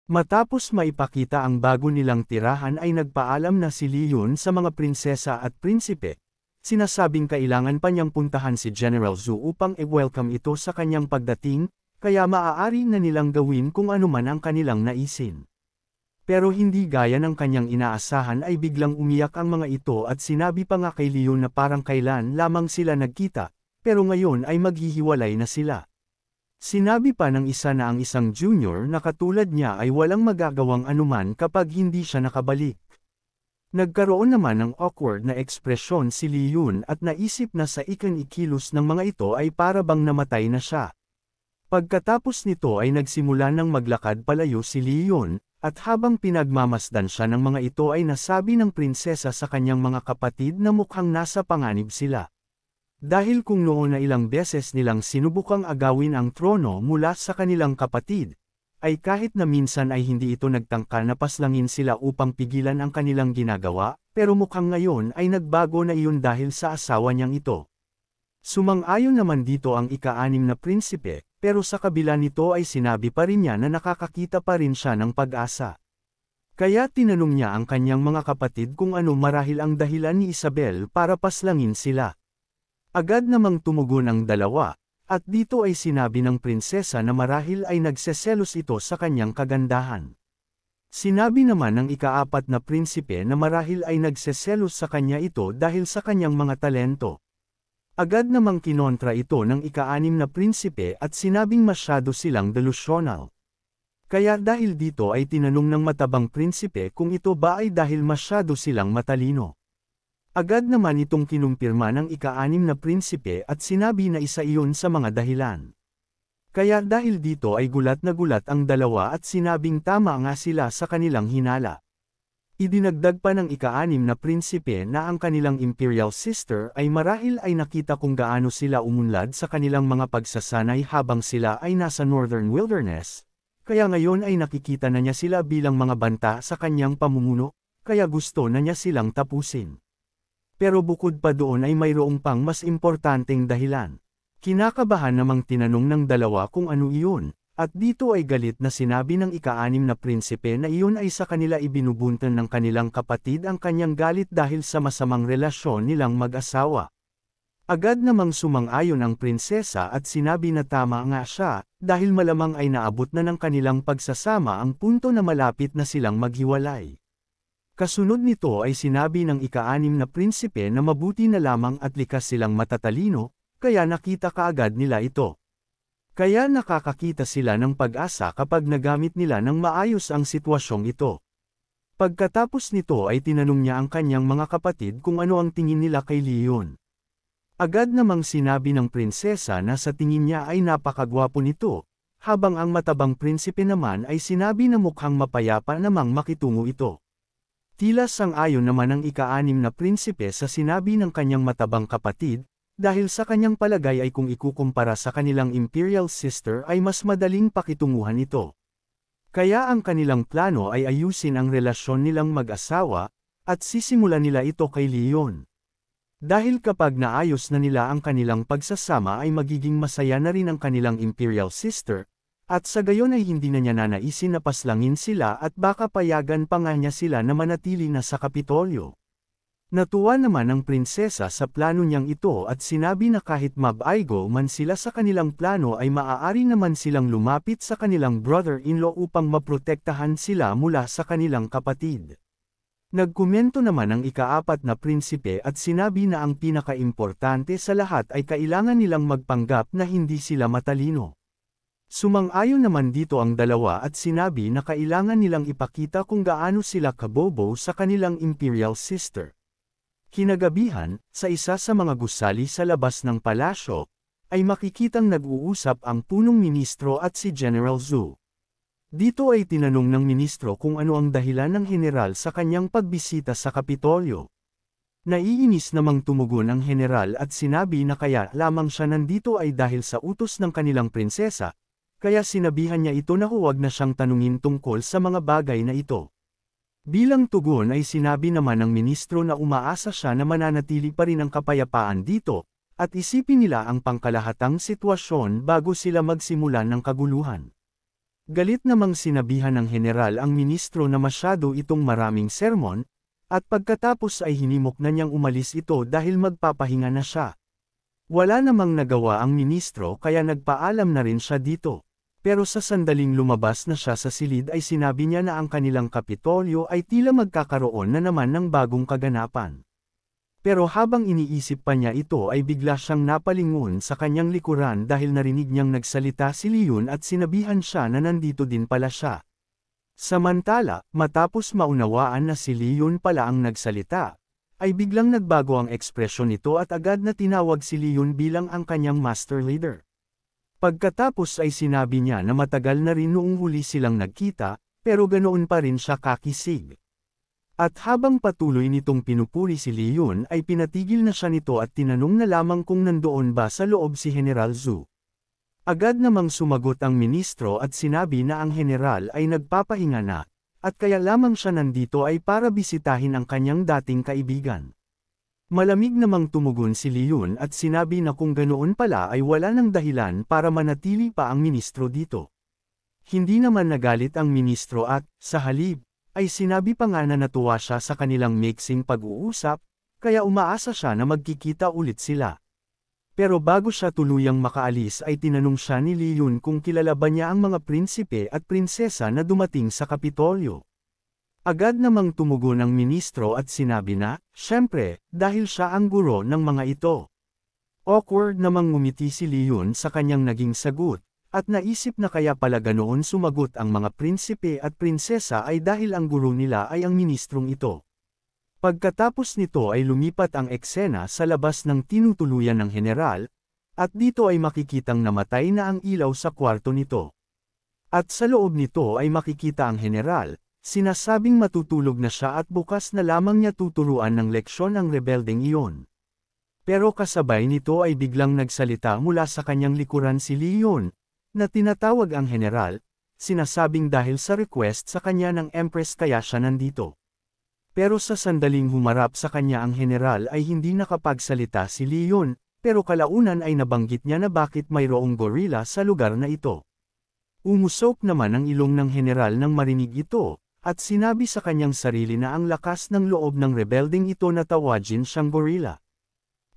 Matapos maipakita ang bago nilang tirahan ay nagpaalam na si Leon sa mga prinsesa at prinsipe. Sinasabing kailangan pa niyang puntahan si General Zhu upang i-welcome ito sa kanyang pagdating, kaya maaari na nilang gawin kung ano man ang kanilang naisin. Pero hindi gaya ng kanyang inaasahan ay biglang umiyak ang mga ito at sinabi pa nga kay Leon na parang kailan lamang sila nagkita, pero ngayon ay maghihiwalay na sila. Sinabi pa ng isa na ang isang junior na katulad niya ay walang magagawang anuman kapag hindi siya nakabalik. Nagkaroon naman ng awkward na ekspresyon si Leon at naisip na sa ikilos ng mga ito ay para bang namatay na siya. Pagkatapos nito ay nagsimula ng maglakad palayo si Leon, at habang pinagmamasdan siya ng mga ito ay nasabi ng prinsesa sa kanyang mga kapatid na mukhang nasa panganib sila. Dahil kung noon na ilang beses nilang sinubukang agawin ang trono mula sa kanilang kapatid, ay kahit na minsan ay hindi ito nagtangka na paslangin sila upang pigilan ang kanilang ginagawa, pero mukhang ngayon ay nagbago na iyon dahil sa asawa niyang ito. Sumang-ayon naman dito ang ika-6 na prinsipe, pero sa kabila nito ay sinabi pa rin niya na nakakakita pa rin siya ng pag-asa. Kaya tinanong niya ang kanyang mga kapatid kung ano marahil ang dahilan ni Isabel para paslangin sila. Agad namang tumugon ang dalawa, at dito ay sinabi ng prinsesa na marahil ay nagseselos ito sa kanyang kagandahan. Sinabi naman ng ika-4 na prinsipe na marahil ay nagseselos sa kanya ito dahil sa kanyang mga talento. Agad namang kinontra ito ng ika-6 na prinsipe at sinabing masyado silang delusional. Kaya dahil dito ay tinanong ng matabang prinsipe kung ito ba ay dahil masyado silang matalino. Agad naman itong kinumpirma ng ika-6 na prinsipe at sinabi na isa iyon sa mga dahilan. Kaya dahil dito ay gulat na gulat ang dalawa at sinabing tama nga sila sa kanilang hinala. Idinagdag pa ng ika-6 na prinsipe na ang kanilang imperial sister ay marahil ay nakita kung gaano sila umunlad sa kanilang mga pagsasanay habang sila ay nasa northern wilderness, kaya ngayon ay nakikita na niya sila bilang mga banta sa kanyang pamumuno, kaya gusto na niya silang tapusin. Pero bukod pa doon ay mayroong pang mas importanteng dahilan. Kinakabahan namang tinanong ng dalawa kung ano iyon, at dito ay galit na sinabi ng ika-6 na prinsipe na iyon ay sa kanila ibinubuntan ng kanilang kapatid ang kanyang galit dahil sa masamang relasyon nilang mag-asawa. Agad namang sumang-ayon ang prinsesa at sinabi na tama nga siya, dahil malamang ay naabot na ng kanilang pagsasama ang punto na malapit na silang maghiwalay. Kasunod nito ay sinabi ng ika-6 na prinsipe na mabuti na lamang at likas silang matatalino, kaya nakita kaagad nila ito. Kaya nakakakita sila ng pag-asa kapag nagamit nila ng maayos ang sitwasyong ito. Pagkatapos nito ay tinanong niya ang kanyang mga kapatid kung ano ang tingin nila kay Leon. Agad namang sinabi ng prinsesa na sa tingin niya ay napakagwapo nito, habang ang matabang prinsipe naman ay sinabi na mukhang mapayapa namang makitungo ito. Tila sang-ayon naman ang ika-6 na prinsipe sa sinabi ng kanyang matabang kapatid, dahil sa kanyang palagay ay kung ikukumpara sa kanilang imperial sister ay mas madaling pakitunguhan ito. Kaya ang kanilang plano ay ayusin ang relasyon nilang mag-asawa, at sisimulan nila ito kay Leon. Dahil kapag naayos na nila ang kanilang pagsasama ay magiging masaya na rin ang kanilang imperial sister, at sa gayon ay hindi na niya nanaisin na paslangin sila at baka payagan pa nga niya sila na manatili na sa Kapitolyo. Natuwa naman ang prinsesa sa plano niyang ito at sinabi na kahit mabaigo man sila sa kanilang plano ay maaari naman silang lumapit sa kanilang brother-in-law upang maprotektahan sila mula sa kanilang kapatid. Nagkomento naman ang ika-4 na prinsipe at sinabi na ang pinaka-importante sa lahat ay kailangan nilang magpanggap na hindi sila matalino. Sumang-ayon naman dito ang dalawa at sinabi na kailangan nilang ipakita kung gaano sila kabobo sa kanilang imperial sister. Kinagabihan, sa isa sa mga gusali sa labas ng palasyo, ay makikitang nag-uusap ang punong ministro at si General Zhu. Dito ay tinanong ng ministro kung ano ang dahilan ng general sa kanyang pagbisita sa Kapitolyo. Naiinis namang tumugon ang general at sinabi na kaya lamang siya nandito ay dahil sa utos ng kanilang prinsesa, kaya sinabihan niya ito na huwag na siyang tanungin tungkol sa mga bagay na ito. Bilang tugon ay sinabi naman ng ministro na umaasa siya na mananatili pa rin ang kapayapaan dito, at isipin nila ang pangkalahatang sitwasyon bago sila magsimulan ng kaguluhan. Galit namang sinabihan ng general ang ministro na masyado itong maraming sermon, at pagkatapos ay hinimok na niyang umalis ito dahil magpapahinga na siya. Wala namang nagawa ang ministro kaya nagpaalam na rin siya dito. Pero sa sandaling lumabas na siya sa silid ay sinabi niya na ang kanilang kapitolyo ay tila magkakaroon na naman ng bagong kaganapan. Pero habang iniisip pa niya ito ay bigla siyang napalingon sa kanyang likuran dahil narinig niyang nagsalita si Leon at sinabihan siya na nandito din pala siya. Samantala, matapos maunawaan na si Leon pala ang nagsalita, ay biglang nagbago ang ekspresyon nito at agad na tinawag si Leon bilang ang kanyang master leader. Pagkatapos ay sinabi niya na matagal na rin noong huli silang nagkita, pero ganoon pa rin siya kakisig. At habang patuloy nitong pinupuri si Leon ay pinatigil na siya nito at tinanong na lamang kung nandoon ba sa loob si General Zhu. Agad namang sumagot ang ministro at sinabi na ang general ay nagpapahinga na, at kaya lamang siya nandito ay para bisitahin ang kanyang dating kaibigan. Malamig namang tumugon si Leon at sinabi na kung ganoon pala ay wala nang dahilan para manatili pa ang ministro dito. Hindi naman nagalit ang ministro at, sa halip, ay sinabi pa nga na natuwa siya sa kanilang mixing pag-uusap, kaya umaasa siya na magkikita ulit sila. Pero bago siya tuluyang makaalis ay tinanong siya ni Leon kung kilala ba niya ang mga prinsipe at prinsesa na dumating sa Kapitolyo. Agad namang tumugon ang ministro at sinabi na, syempre, dahil siya ang guro ng mga ito. Awkward namang ngumiti si Leon sa kanyang naging sagot, at naisip na kaya pala ganoon sumagot ang mga prinsipe at prinsesa ay dahil ang guro nila ay ang ministrong ito. Pagkatapos nito ay lumipat ang eksena sa labas ng tinutuluyan ng general, at dito ay makikitang namatay na ang ilaw sa kwarto nito. At sa loob nito ay makikita ang general, sinasabing matutulog na siya at bukas na lamang niya tuturuan ng leksyon ang rebeldeng iyon. Pero kasabay nito ay biglang nagsalita mula sa kanyang likuran si Leon, na tinatawag ang general, sinasabing dahil sa request sa kanya ng Empress kaya siya nandito. Pero sa sandaling humarap sa kanya ang general ay hindi nakapagsalita si Leon, pero kalaunan ay nabanggit niya na bakit mayroong gorilla sa lugar na ito. Umusok naman ang ilong ng general nang marinig ito, at sinabi sa kanyang sarili na ang lakas ng loob ng rebeldeng ito na tawagin siyang gorilla.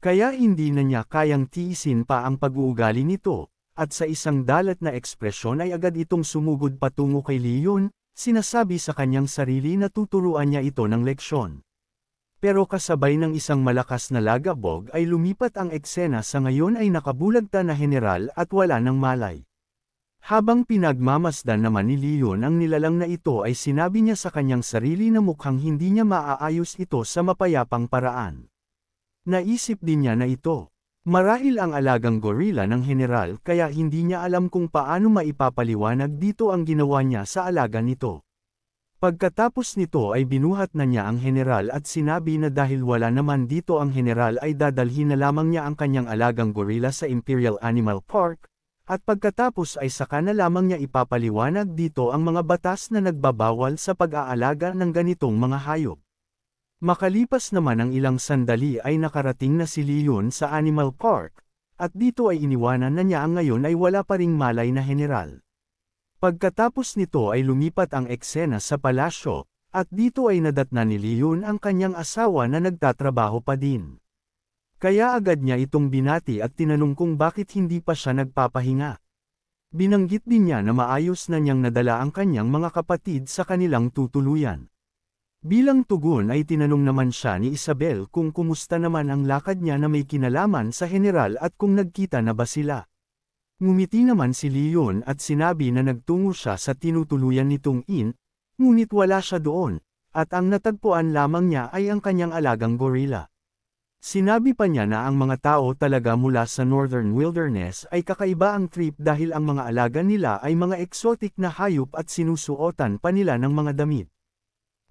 Kaya hindi na niya kayang tiisin pa ang pag-uugali nito, at sa isang dalat na ekspresyon ay agad itong sumugod patungo kay Leon, sinasabi sa kanyang sarili na tuturuan niya ito ng leksyon. Pero kasabay ng isang malakas na lagabog ay lumipat ang eksena sa ngayon ay nakabulagta na general at wala ng malay. Habang pinagmamasdan naman ni Leon ang nilalang na ito ay sinabi niya sa kanyang sarili na mukhang hindi niya maaayos ito sa mapayapang paraan. Naisip din niya na ito. Marahil ang alagang gorilla ng general kaya hindi niya alam kung paano maipapaliwanag dito ang ginawa niya sa alaga nito. Pagkatapos nito ay binuhat na niya ang general at sinabi na dahil wala naman dito ang general ay dadalhin na lamang niya ang kanyang alagang gorilla sa Imperial Animal Park, at pagkatapos ay saka na lamang niya ipapaliwanag dito ang mga batas na nagbabawal sa pag-aalaga ng ganitong mga hayop. Makalipas naman ang ilang sandali ay nakarating na si Leon sa Animal Park, at dito ay iniwanan na niya ang ngayon ay wala pa ring malay na general. Pagkatapos nito ay lumipat ang eksena sa palasyo, at dito ay nadatna ni Leon ang kanyang asawa na nagtatrabaho pa din. Kaya agad niya itong binati at tinanong kung bakit hindi pa siya nagpapahinga. Binanggit din niya na maayos na niyang nadala ang kanyang mga kapatid sa kanilang tutuluyan. Bilang tugon ay tinanong naman siya ni Isabel kung kumusta naman ang lakad niya na may kinalaman sa general at kung nagkita na ba sila. Ngumiti naman si Leon at sinabi na nagtungo siya sa tinutuluyan nitong ngunit wala siya doon, at ang natagpuan lamang niya ay ang kanyang alagang gorilla. Sinabi pa niya na ang mga tao talaga mula sa Northern Wilderness ay kakaiba ang trip dahil ang mga alaga nila ay mga exotic na hayop at sinusuotan pa nila ng mga damit.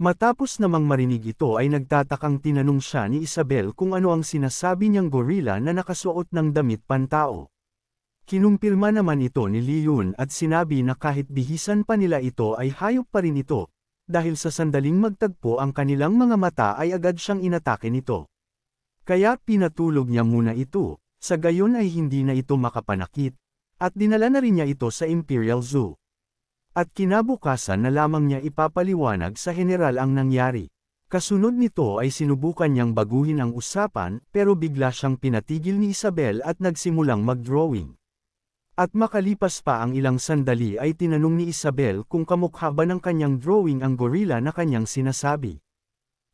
Matapos namang marinig ito ay nagtatakang tinanong siya ni Isabel kung ano ang sinasabi niyang gorilla na nakasuot ng damit pantao. Kinumpirma naman ito ni Leon at sinabi na kahit bihisan pa nila ito ay hayop pa rin ito, dahil sa sandaling magtagpo ang kanilang mga mata ay agad siyang inatake nito. Kaya pinatulog niya muna ito, sa gayon ay hindi na ito makapanakit, at dinala na rin niya ito sa Imperial Zoo. At kinabukasan na lamang niya ipapaliwanag sa general ang nangyari. Kasunod nito ay sinubukan niyang baguhin ang usapan, pero bigla siyang pinatigil ni Isabel at nagsimulang mag-drawing. At makalipas pa ang ilang sandali ay tinanong ni Isabel kung kamukha ba ng kanyang drawing ang gorilla na kanyang sinasabi.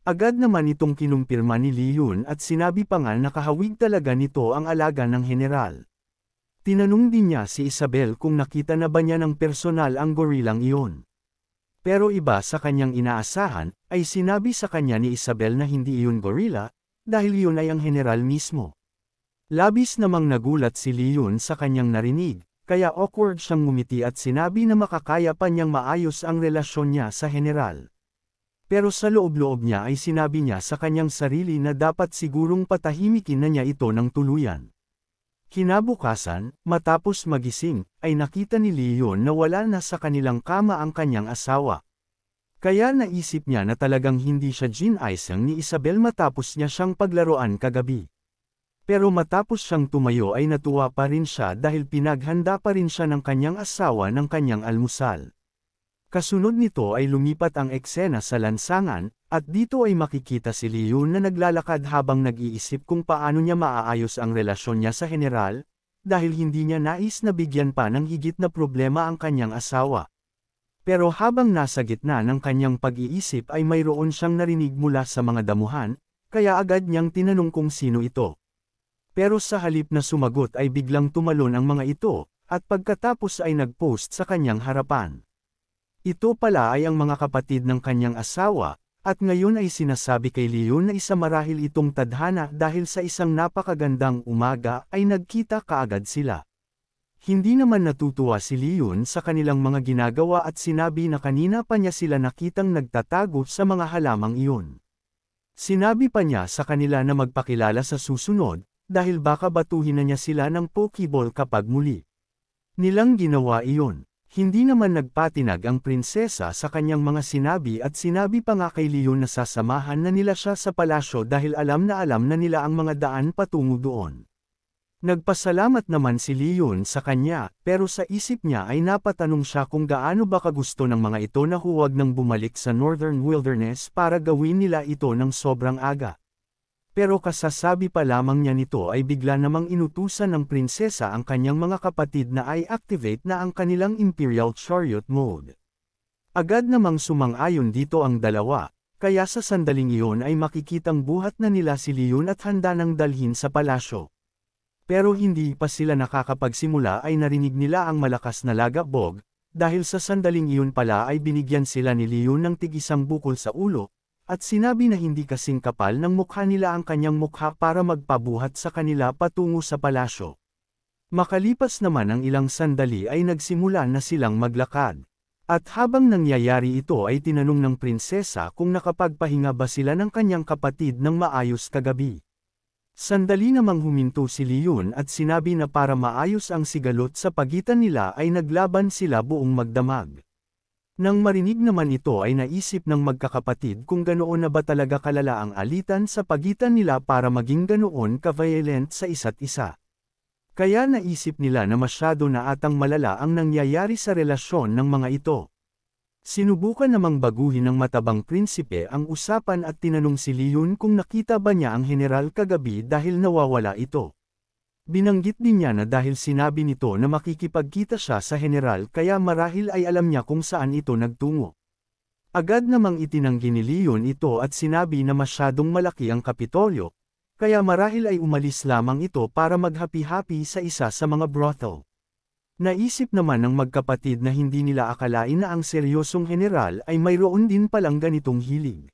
Agad naman itong kinumpirma ni Liyun at sinabi pa nga na kahawig talaga nito ang alaga ng general. Tinanong din niya si Isabel kung nakita na ba niya ng personal ang gorillang iyon. Pero iba sa kanyang inaasahan, ay sinabi sa kanya ni Isabel na hindi iyon gorilla, dahil iyon ay ang general mismo. Labis namang nagulat si Liyun sa kanyang narinig, kaya awkward siyang ngumiti at sinabi na makakaya pa niyang maayos ang relasyon niya sa general. Pero sa loob-loob niya ay sinabi niya sa kanyang sarili na dapat sigurong patahimikin na niya ito ng tuluyan. Kinabukasan, matapos magising, ay nakita ni Liyun na wala na sa kanilang kama ang kanyang asawa. Kaya naisip niya na talagang hindi siya ginaisang ni Isabel matapos niya siyang paglaruan kagabi. Pero matapos siyang tumayo ay natuwa pa rin siya dahil pinaghanda pa rin siya ng kanyang asawa ng kanyang almusal. Kasunod nito ay lumipat ang eksena sa lansangan, at dito ay makikita si Liyun na naglalakad habang nag-iisip kung paano niya maaayos ang relasyon niya sa general, dahil hindi niya nais na bigyan pa ng higit na problema ang kanyang asawa. Pero habang nasa gitna ng kanyang pag-iisip ay mayroon siyang narinig mula sa mga damuhan, kaya agad niyang tinanong kung sino ito. Pero sa halip na sumagot ay biglang tumalon ang mga ito, at pagkatapos ay nag-post sa kanyang harapan. Ito pala ay ang mga kapatid ng kanyang asawa, at ngayon ay sinasabi kay Liyun na isa marahil itong tadhana dahil sa isang napakagandang umaga ay nagkita kaagad sila. Hindi naman natutuwa si Liyun sa kanilang mga ginagawa at sinabi na kanina pa niya sila nakitang nagtatago sa mga halamang iyon. Sinabi pa niya sa kanila na magpakilala sa susunod, dahil baka batuhin na niya sila ng pokeball kapag muli. Nilang ginawa iyon. Hindi naman nagpatinag ang prinsesa sa kanyang mga sinabi at sinabi pa nga kay Liyun na sasamahan na nila siya sa palasyo dahil alam na nila ang mga daan patungo doon. Nagpasalamat naman si Liyun sa kanya, pero sa isip niya ay napatanong siya kung gaano ba kagusto ng mga ito na huwag nang bumalik sa Northern Wilderness para gawin nila ito ng sobrang aga. Pero kasasabi pa lamang niya nito ay bigla namang inutusan ng prinsesa ang kanyang mga kapatid na i-activate na ang kanilang Imperial Chariot Mode. Agad namang sumang-ayon dito ang dalawa, kaya sa sandaling iyon ay makikitang buhat na nila si Liyun at handa nang dalhin sa palasyo. Pero hindi pa sila nakakapagsimula ay narinig nila ang malakas na lagabog, dahil sa sandaling iyon pala ay binigyan sila ni Liyun ng tig-isang bukol sa ulo, at sinabi na hindi kasing kapal ng mukha nila ang kanyang mukha para magpabuhat sa kanila patungo sa palasyo. Makalipas naman ang ilang sandali ay nagsimula na silang maglakad. At habang nangyayari ito ay tinanong ng prinsesa kung nakapagpahinga ba sila ng kanyang kapatid ng maayos kagabi. Sandali namang huminto si Liyun at sinabi na para maayos ang sigalot sa pagitan nila ay naglaban sila buong magdamag. Nang marinig naman ito ay naisip ng magkakapatid kung ganoon na ba talaga kalala ang alitan sa pagitan nila para maging ganoon ka-violent sa isa't isa. Kaya naisip nila na masyado na atang malala ang nangyayari sa relasyon ng mga ito. Sinubukan namang baguhin ng matabang prinsipe ang usapan at tinanong si Liyun kung nakita ba niya ang general kagabi dahil nawawala ito. Binanggit din niya na dahil sinabi nito na makikipagkita siya sa general kaya marahil ay alam niya kung saan ito nagtungo. Agad namang itinanggi ni Liyun ito at sinabi na masyadong malaki ang Kapitolyo, kaya marahil ay umalis lamang ito para maghapi-hapi sa isa sa mga brothel. Naisip naman ng magkapatid na hindi nila akalain na ang seryosong general ay mayroon din palang ganitong hilig.